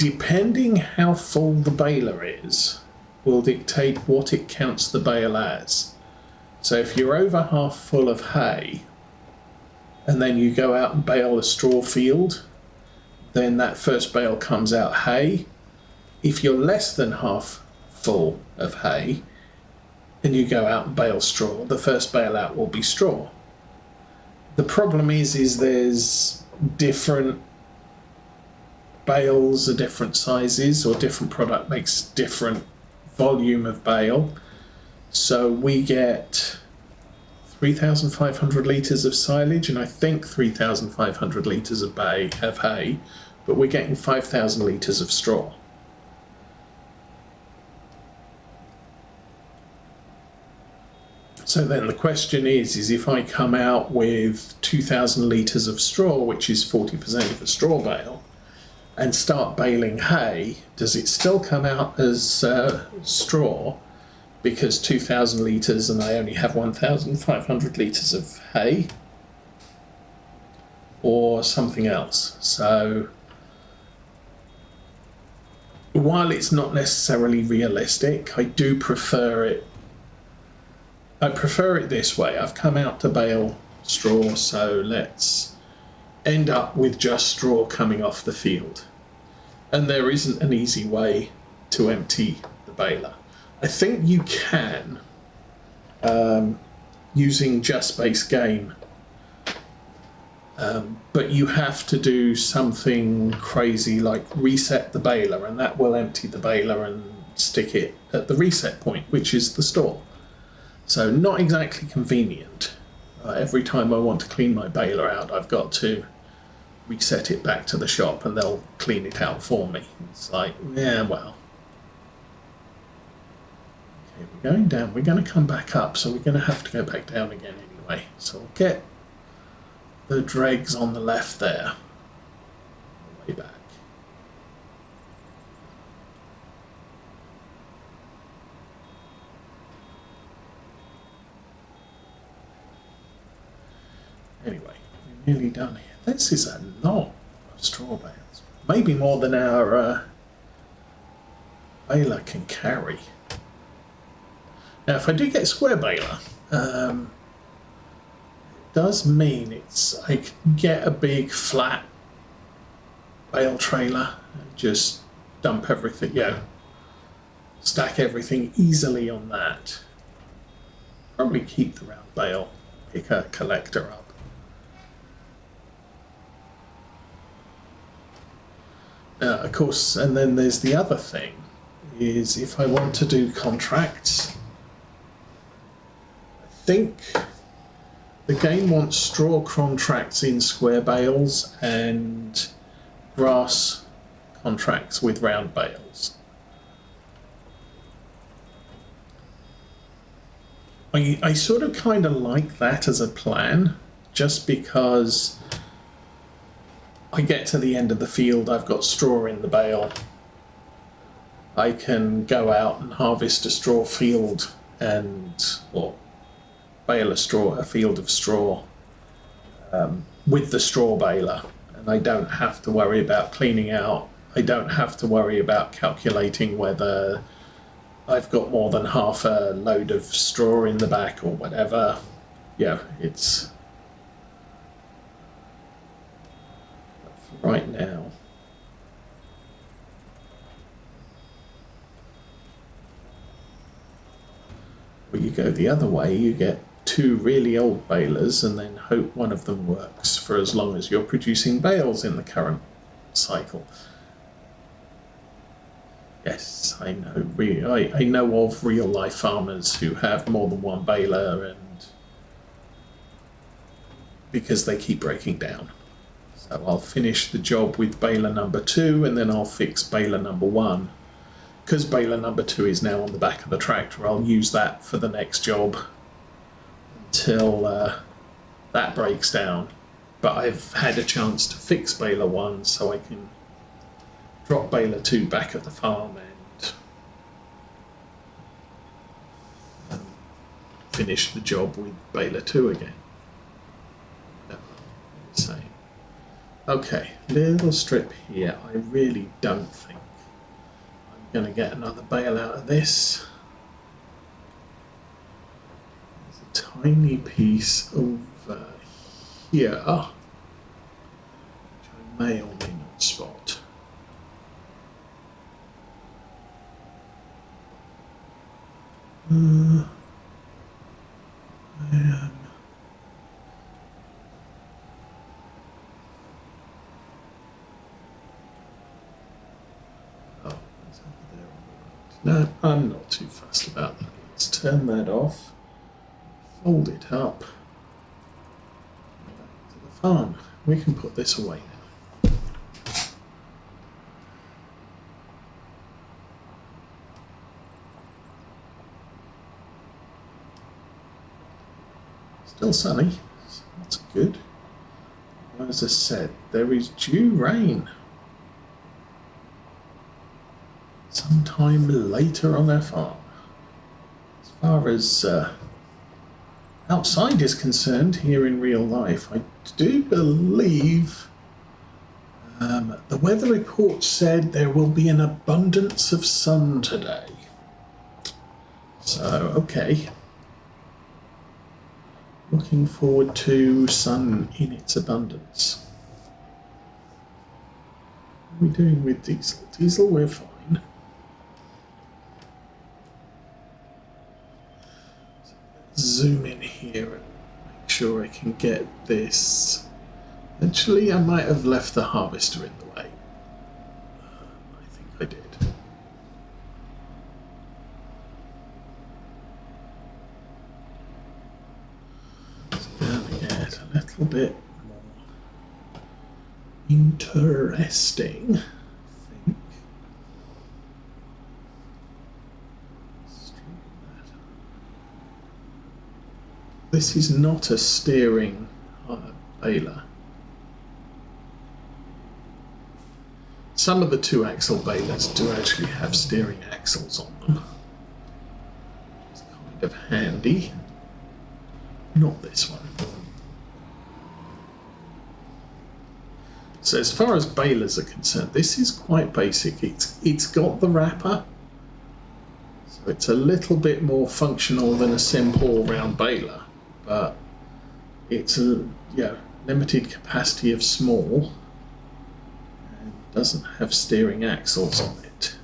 depending how full the baler is, will dictate what it counts the bale as. So if you're over half full of hay, and then you go out and bale a straw field, then that first bale comes out hay. If you're less than half full of hay, and you go out and bale straw, the first bale out will be straw. The problem is there's different bales are different sizes, or different product makes different volume of bale. So we get 3,500 litres of silage, and I think 3,500 litres of hay, but we're getting 5,000 litres of straw. So then the question is if I come out with 2,000 litres of straw, which is 40% of a straw bale, and start baling hay, does it still come out as straw because 2,000 litres and I only have 1,500 litres of hay, or something else? So while it's not necessarily realistic, I do prefer it. I prefer it this way. I've come out to bale straw, so let's end up with just straw coming off the field. And there isn't an easy way to empty the baler. I think you can, using just base game, but you have to do something crazy like reset the baler, and that will empty the baler and stick it at the reset point, which is the store. So not exactly convenient. Every time I want to clean my baler out, I've got to reset it back to the shop and they'll clean it out for me. It's like, yeah, well. Okay, we're going down. We're going to come back up, so we're going to have to go back down again anyway. So we'll get the dregs on the left there. Way back. Anyway, we're nearly done here. This is a lot of straw bales. Maybe more than our baler can carry. Now, if I do get a square baler, it does mean I can get a big flat bale trailer and just dump everything, stack everything easily on that. Probably keep the round bale picker collector up. Of course, and then there's the other thing, is if I want to do contracts, I think the game wants straw contracts in square bales and grass contracts with round bales. I sort of kind of like that as a plan, just because I get to the end of the field, I've got straw in the bale. I can go out and harvest a straw field or bale a field of straw with the straw baler. And I don't have to worry about cleaning out. I don't have to worry about calculating whether I've got more than half a load of straw in the back or whatever. Yeah, it's... right now. When you go the other way, you get two really old balers and then hope one of them works for as long as you're producing bales in the current cycle. Yes, I know. I know of real life farmers who have more than one baler, and because they keep breaking down. So I'll finish the job with baler number 2 and then I'll fix baler number 1. Because baler number 2 is now on the back of the tractor, I'll use that for the next job until that breaks down. But I've had a chance to fix baler 1, so I can drop baler 2 back at the farm and finish the job with baler 2 again. No, same. Okay, little strip here. I really don't think I'm going to get another bale out of this. There's a tiny piece over here, which I may or may not spot. No, I'm not too fussed about that. Let's turn that off, fold it up, back to the farm. We can put this away now. Still sunny, so that's good. As I said, there is due rain sometime later on our farm. As far as outside is concerned, here in real life, I do believe the weather report said there will be an abundance of sun today. So, okay. Looking forward to sun in its abundance. What are we doing with diesel? Diesel, we're fine. So let's zoom in here and make sure I can get this. Actually, I might have left the harvester in the way. I think I did. A little bit more interesting, I think. This is not a steering baler. Some of the 2-axle balers do actually have steering axles on them. It's kind of handy. Not this one. So as far as balers are concerned, this is quite basic. It's got the wrapper, so it's a little bit more functional than a simple round baler, but it's a limited capacity of small and doesn't have steering axles on it.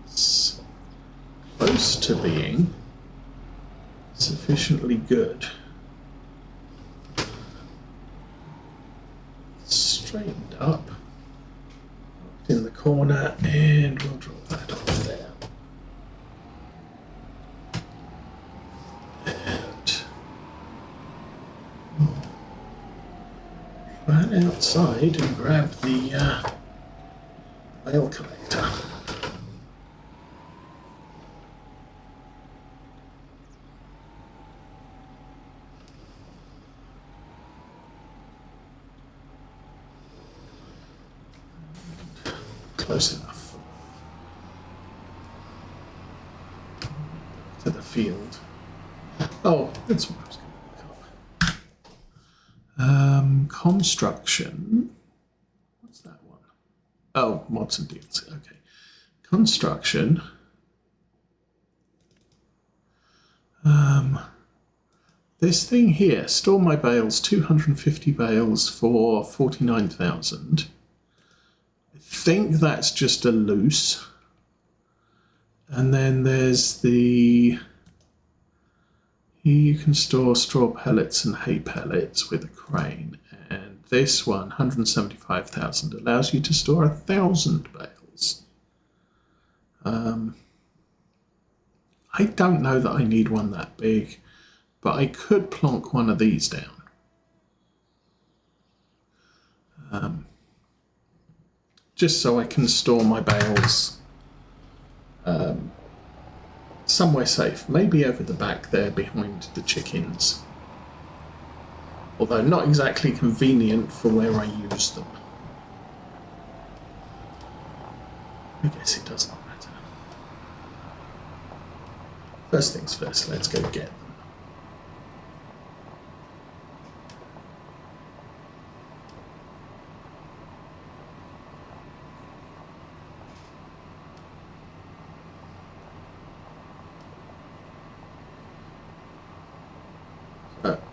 It's close to being sufficiently good. Straightened up in the corner, and we'll draw that off there. And run outside and grab the bale collector. Close enough to the field. Oh, that's what I was going to look up. Construction. What's that one? Oh, mods and deals. Okay. Construction. This thing here, store my bales, 250 bales for 49,000. I think that's just a loose. And then there's the... Here you can store straw pellets and hay pellets with a crane. And this one, 175,000, allows you to store 1,000 bales. I don't know that I need one that big, but I could plonk one of these down. Just so I can store my bales somewhere safe, maybe over the back there behind the chickens. Although not exactly convenient for where I use them. I guess it doesn't matter. First things first, let's go get them.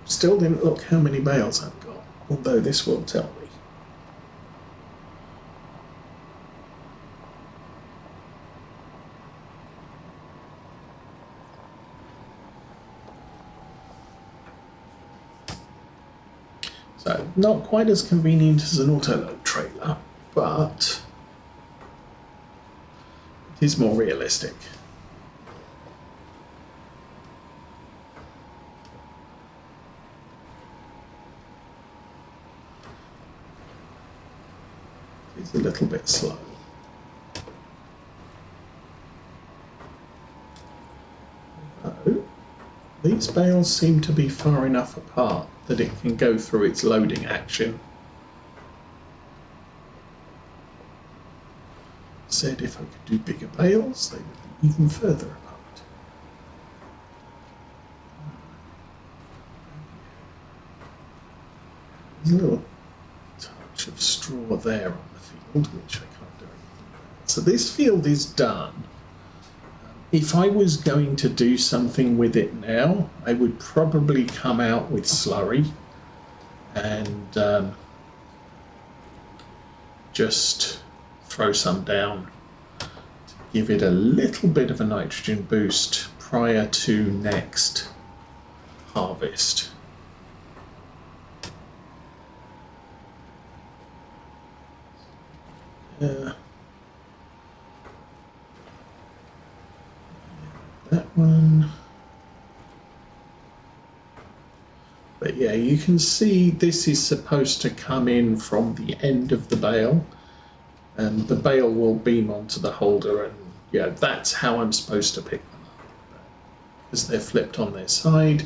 Still didn't look how many bales I've got, although this will tell me. So, not quite as convenient as an auto-load trailer, but it is more realistic. It's a little bit slow. These bales seem to be far enough apart that it can go through its loading action. Said if I could do bigger bales, they would be even further apart. There's a little touch of straw there on the field, which I can't do anything about. So this field is done. If I was going to do something with it now, I would probably come out with slurry and just throw some down to give it a little bit of a nitrogen boost prior to next harvest. That one. But yeah, you can see this is supposed to come in from the end of the bale, and the bale will beam onto the holder, and yeah, that's how I'm supposed to pick them up, because they're flipped on their side.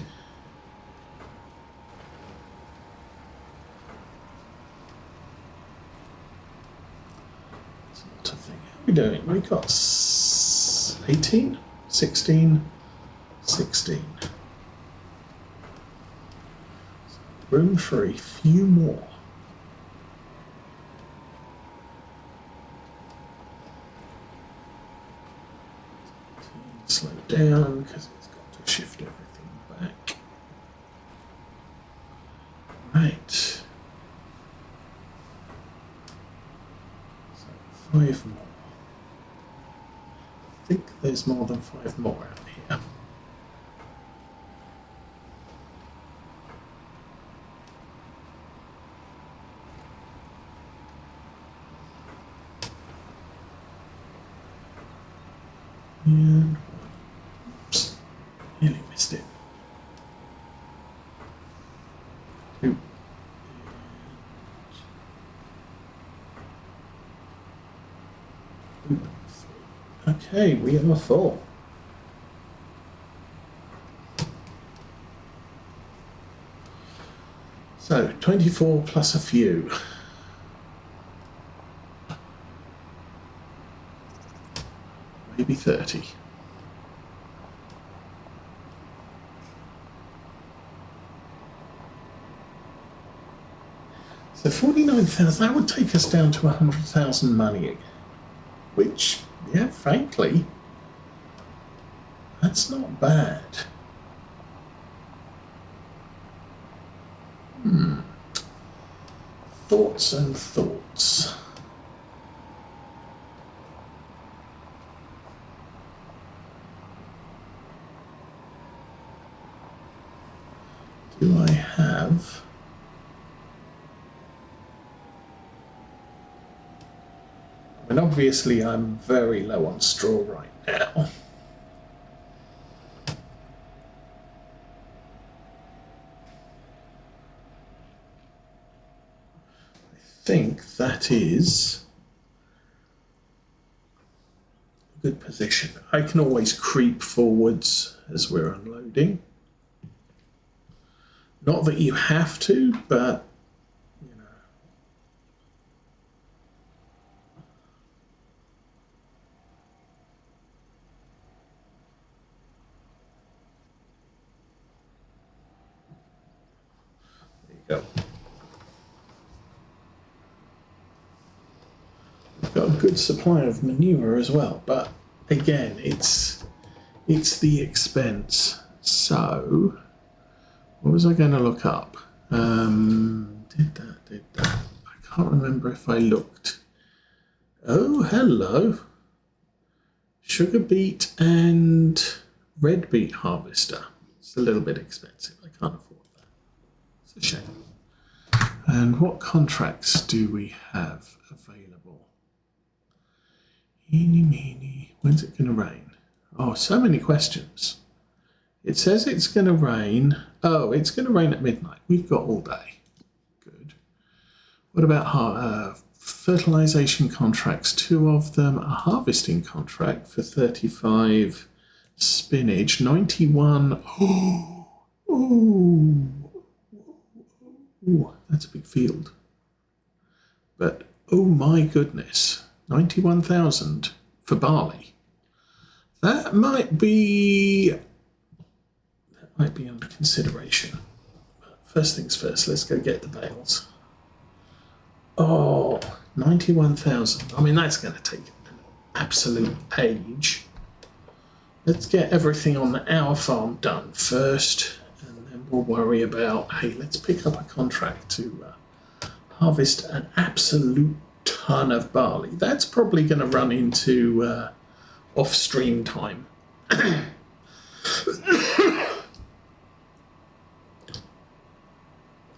It's not a thing. How are we doing? We got 18? 16, 16. So room for a few more. Slow down because it's got to shift everything back. Right. So 5 more. I think there's more than 5 more out here. And oops, nearly missed it. 2. And 3. Okay, we are full. So 24 plus a few. Maybe 30. So 49,000, that would take us down to 100,000 money again. Which, yeah, frankly, that's not bad. Thoughts and thoughts. Do I have... I mean, obviously I'm very low on straw right now. I think that is a good position. I can always creep forwards as we're unloading. Not that you have to, but you know. There you go. We've got a good supply of manure as well, but again, it's the expense. So What was I going to look up? Did that. I can't remember if I looked. Oh, hello. Sugar beet and red beet harvester. It's a little bit expensive. I can't afford that. It's a shame. And what contracts do we have available? Eeny, meeny. When's it going to rain? Oh, so many questions. It says it's going to rain. Oh, it's going to rain at midnight. We've got all day. Good. What about fertilization contracts? 2 of them. A harvesting contract for 35 spinach. 91. Oh, that's a big field. But, oh my goodness. 91,000 for barley. That might be under consideration. But first things first, let's go get the bales. Oh, 91,000. I mean, that's going to take an absolute age. Let's get everything on our farm done first, and then we'll worry about, hey, let's pick up a contract to harvest an absolute ton of barley. That's probably going to run into off-stream time.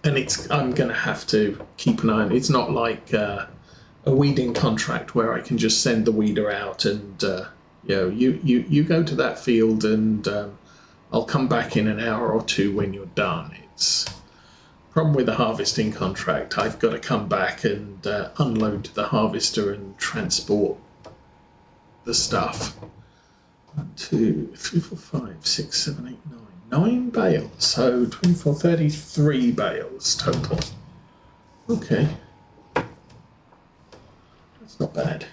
And I'm going to have to keep an eye on it. It's not like a weeding contract where I can just send the weeder out and you go to that field and I'll come back in an hour or 2 when you're done. It's problem with a harvesting contract. I've got to come back and unload the harvester and transport the stuff. 1, 2, 3, 4, 5, 6, 7, 8, 9. 9 bales, so 24, 33 bales total. Okay. That's not bad.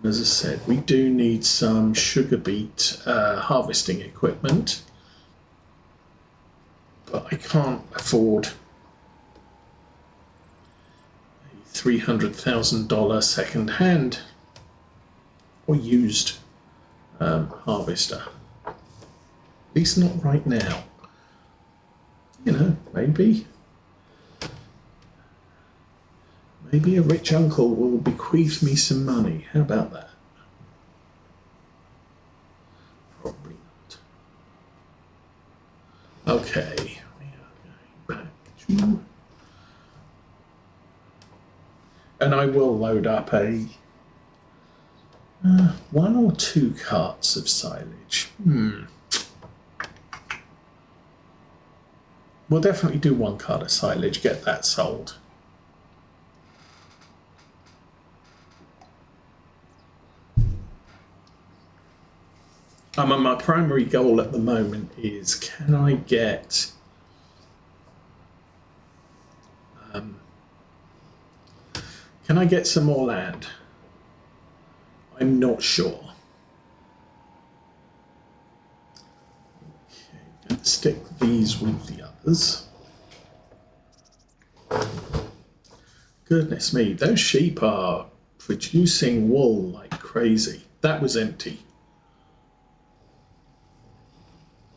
As I said, we do need some sugar beet harvesting equipment, but I can't afford a $300,000 second-hand or used harvester. At least not right now. You know, maybe a rich uncle will bequeath me some money. How about that? Probably not. Okay, we are going back to... And I will load up a 1 or 2 carts of silage. We'll definitely do 1 cart of silage, get that sold. My primary goal at the moment is, can I get some more land? I'm not sure. Okay, let's stick these with the others. Goodness me, those sheep are producing wool like crazy. That was empty.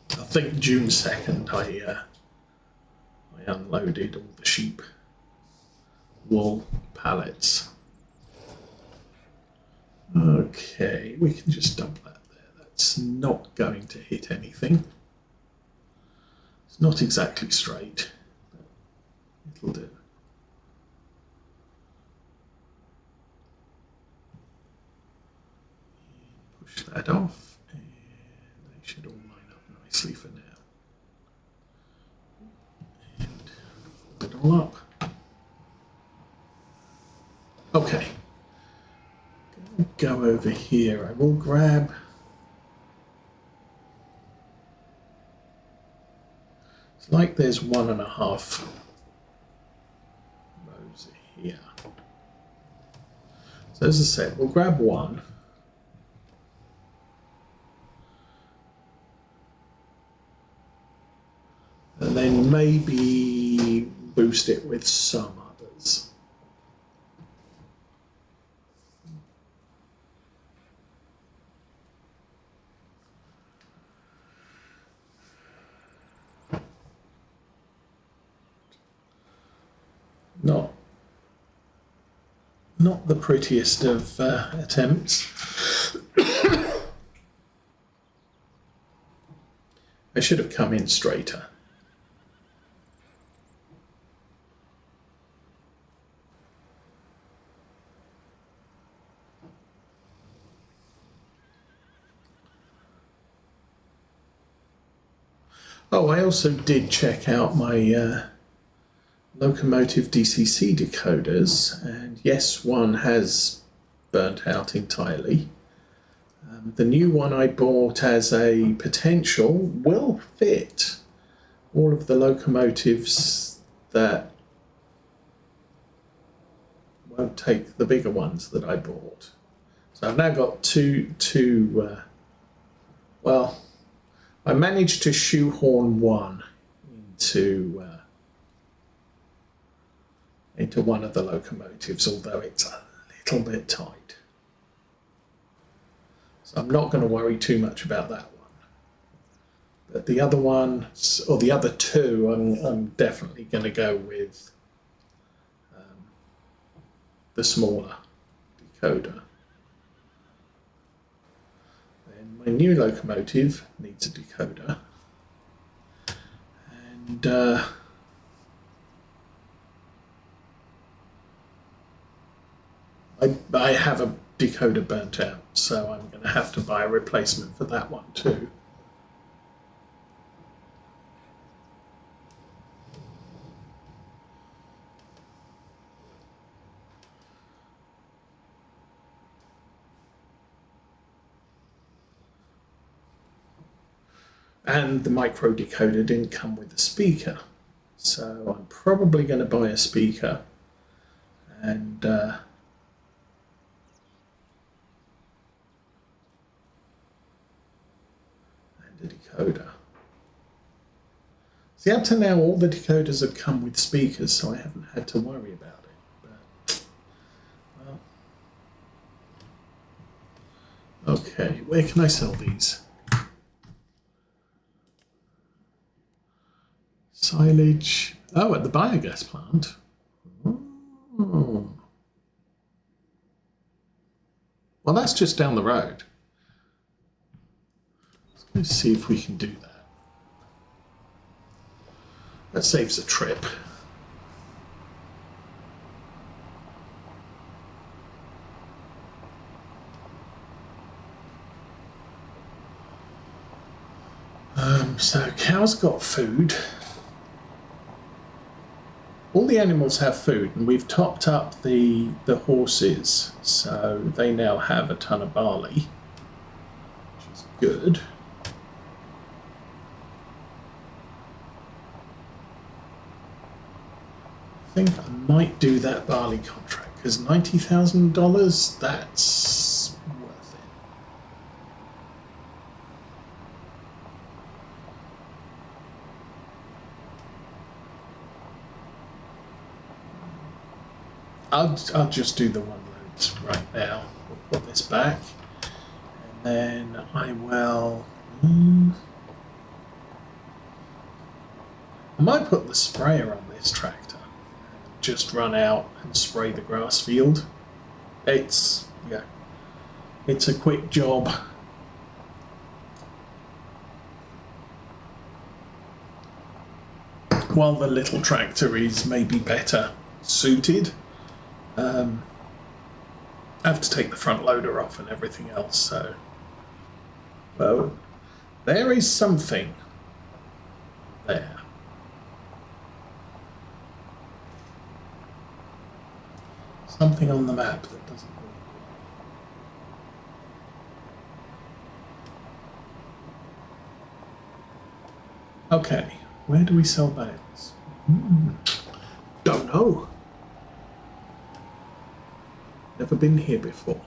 I think June 2nd I unloaded all the sheep wool pallets. Okay, we can just dump that there. That's not going to hit anything. It's not exactly straight, but it'll do. Push that off, and they should all line up nicely for now. And fold it all up. Okay. Go over here. I will grab it's like there's 1.5 rows here. So as I said, we'll grab one. maybe boost it with some others. Not the prettiest of attempts. I should have come in straighter. Oh, I also did check out my locomotive DCC decoders, and yes, one has burnt out entirely. The new one I bought as a potential will fit all of the locomotives that won't take the bigger ones that I bought. So I've now got two well, I managed to shoehorn one into one of the locomotives, although it's a little bit tight. So I'm not going to worry too much about that one. But the other one, or the other two, I'm definitely going to go with the smaller decoder. Then my new locomotive needs a decoder. And I have a decoder burnt out, so I'm going to have to buy a replacement for that one too. And the micro decoder didn't come with a speaker, so I'm probably going to buy a speaker and a decoder. See, up to now all the decoders have come with speakers, so I haven't had to worry about it. But, well, okay, where can I sell these? Silage. Oh, at the biogas plant. Oh. Well, that's just down the road. Let's see if we can do that. That saves a trip. So cows got food. All the animals have food, and we've topped up the horses, so they now have a ton of barley, which is good. I think I might do that barley contract, because $90,000, that's worth it. I'll just do the one load right now. We'll put this back, and then I will. I might put the sprayer on this tractor and just run out and spray the grass field. It's a quick job. While the little tractor is maybe better suited. I have to take the front loader off and everything else, so well, there is something there. Something on the map that doesn't look good. Okay, where do we sell bales? Don't know. Never been here before.